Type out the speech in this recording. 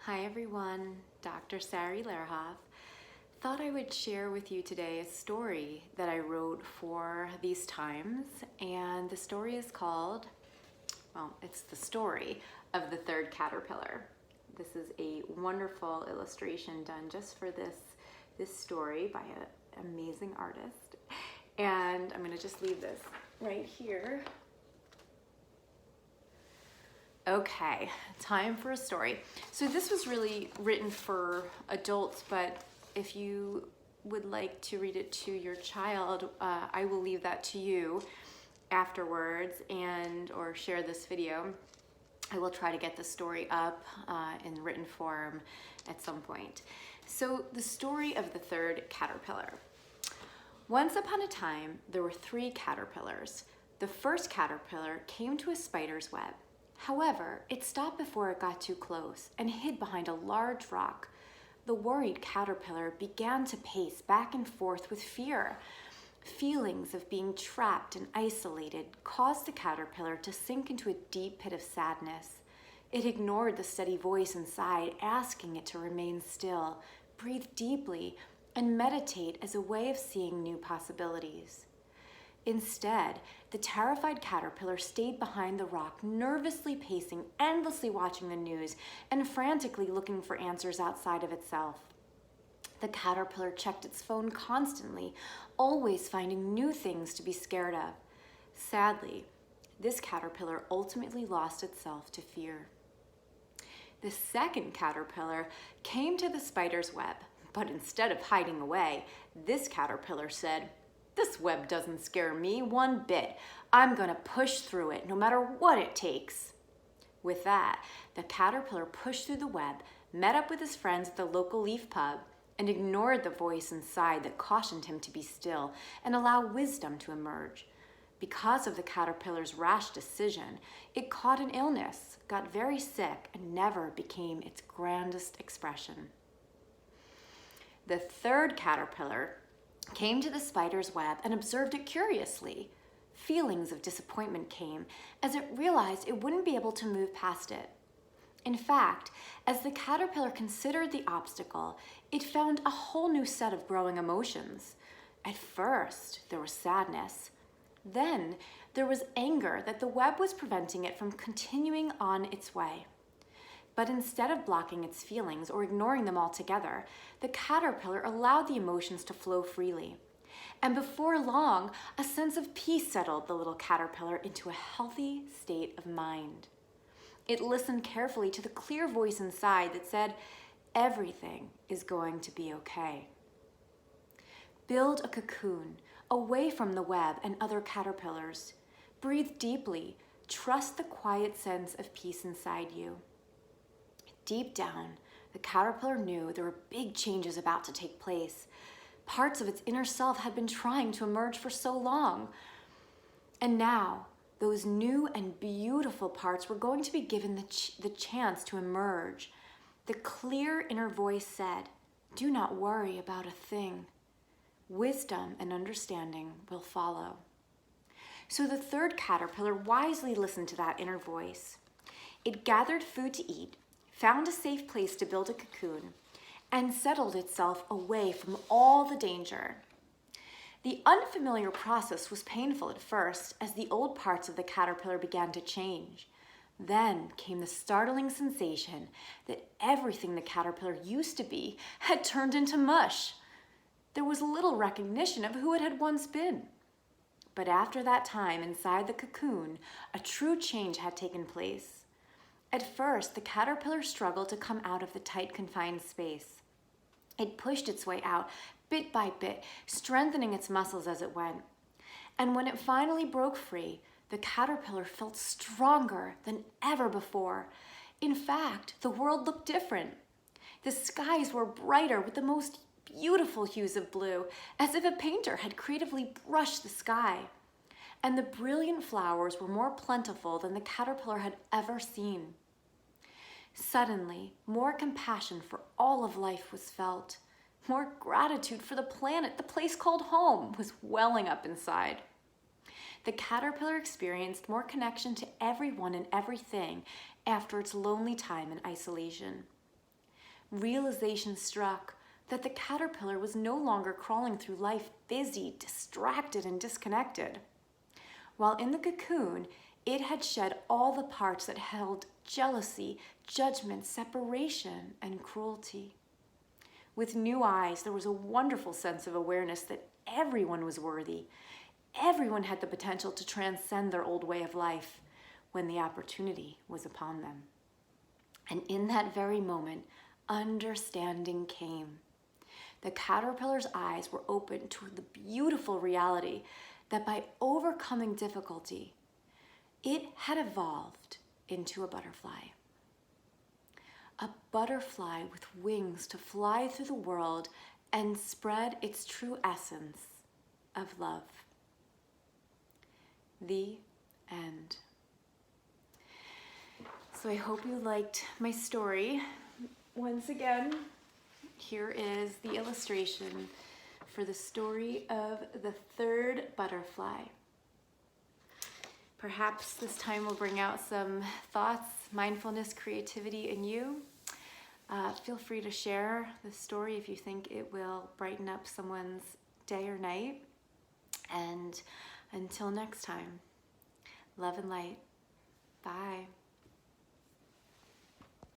Hi everyone, Dr. Sari Lehrhoff. Thought I would share with you today a story that I wrote for these times, and the story is called, it's the story of the third caterpillar. This is a wonderful illustration done just for this story by an amazing artist. And I'm gonna just leave this right here. Okay, time for a story. So this was really written for adults, but if you would like to read it to your child, I will leave that to you afterwards or share this video. I will try to get the story up in written form at some point. So the story of the third caterpillar. Once upon a time, there were 3 caterpillars. The first caterpillar came to a spider's web. However, it stopped before it got too close and hid behind a large rock. The worried caterpillar began to pace back and forth with fear. Feelings of being trapped and isolated caused the caterpillar to sink into a deep pit of sadness. It ignored the steady voice inside, asking it to remain still, breathe deeply, and meditate as a way of seeing new possibilities. Instead, the terrified caterpillar stayed behind the rock, nervously pacing, endlessly watching the news, and frantically looking for answers outside of itself. The caterpillar checked its phone constantly, always finding new things to be scared of. Sadly, this caterpillar ultimately lost itself to fear. The second caterpillar came to the spider's web, but instead of hiding away, this caterpillar said, "This web doesn't scare me one bit. I'm gonna push through it, no matter what it takes." With that, the caterpillar pushed through the web, met up with his friends at the local leaf pub, and ignored the voice inside that cautioned him to be still and allow wisdom to emerge. Because of the caterpillar's rash decision, it caught an illness, got very sick, and never became its grandest expression. The third caterpillar came to the spider's web and observed it curiously. Feelings of disappointment came as it realized it wouldn't be able to move past it. In fact, as the caterpillar considered the obstacle, it found a whole new set of growing emotions. At first, there was sadness. Then, there was anger that the web was preventing it from continuing on its way. But instead of blocking its feelings or ignoring them altogether, the caterpillar allowed the emotions to flow freely. And before long, a sense of peace settled the little caterpillar into a healthy state of mind. It listened carefully to the clear voice inside that said, "Everything is going to be okay." Build a cocoon away from the web and other caterpillars. Breathe deeply. Trust the quiet sense of peace inside you. Deep down, the caterpillar knew there were big changes about to take place. Parts of its inner self had been trying to emerge for so long. And now, those new and beautiful parts were going to be given the chance to emerge. The clear inner voice said, "Do not worry about a thing. Wisdom and understanding will follow." So the third caterpillar wisely listened to that inner voice. It gathered food to eat, found a safe place to build a cocoon, and settled itself away from all the danger. The unfamiliar process was painful at first as the old parts of the caterpillar began to change. Then came the startling sensation that everything the caterpillar used to be had turned into mush. There was little recognition of who it had once been. But after that time inside the cocoon, a true change had taken place. At first, the caterpillar struggled to come out of the tight, confined space. It pushed its way out, bit by bit, strengthening its muscles as it went. And when it finally broke free, the caterpillar felt stronger than ever before. In fact, the world looked different. The skies were brighter with the most beautiful hues of blue, as if a painter had creatively brushed the sky. And the brilliant flowers were more plentiful than the caterpillar had ever seen. Suddenly, more compassion for all of life was felt. More gratitude for the planet, the place called home, was welling up inside. The caterpillar experienced more connection to everyone and everything after its lonely time in isolation. realization struck that the caterpillar was no longer crawling through life busy, distracted, and disconnected. While in the cocoon, it had shed all the parts that held jealousy, judgment, separation, and cruelty. With new eyes, there was a wonderful sense of awareness that everyone was worthy. Everyone had the potential to transcend their old way of life when the opportunity was upon them. And in that very moment, understanding came. The caterpillar's eyes were opened to the beautiful reality that by overcoming difficulty, it had evolved into a butterfly. A butterfly with wings to fly through the world and spread its true essence of love. The end. So I hope you liked my story. Once again, here is the illustration for the story of the third butterfly. Perhaps this time will bring out some thoughts, mindfulness, creativity in you. Feel free to share the story if you think it will brighten up someone's day or night. And until next time, love and light. Bye.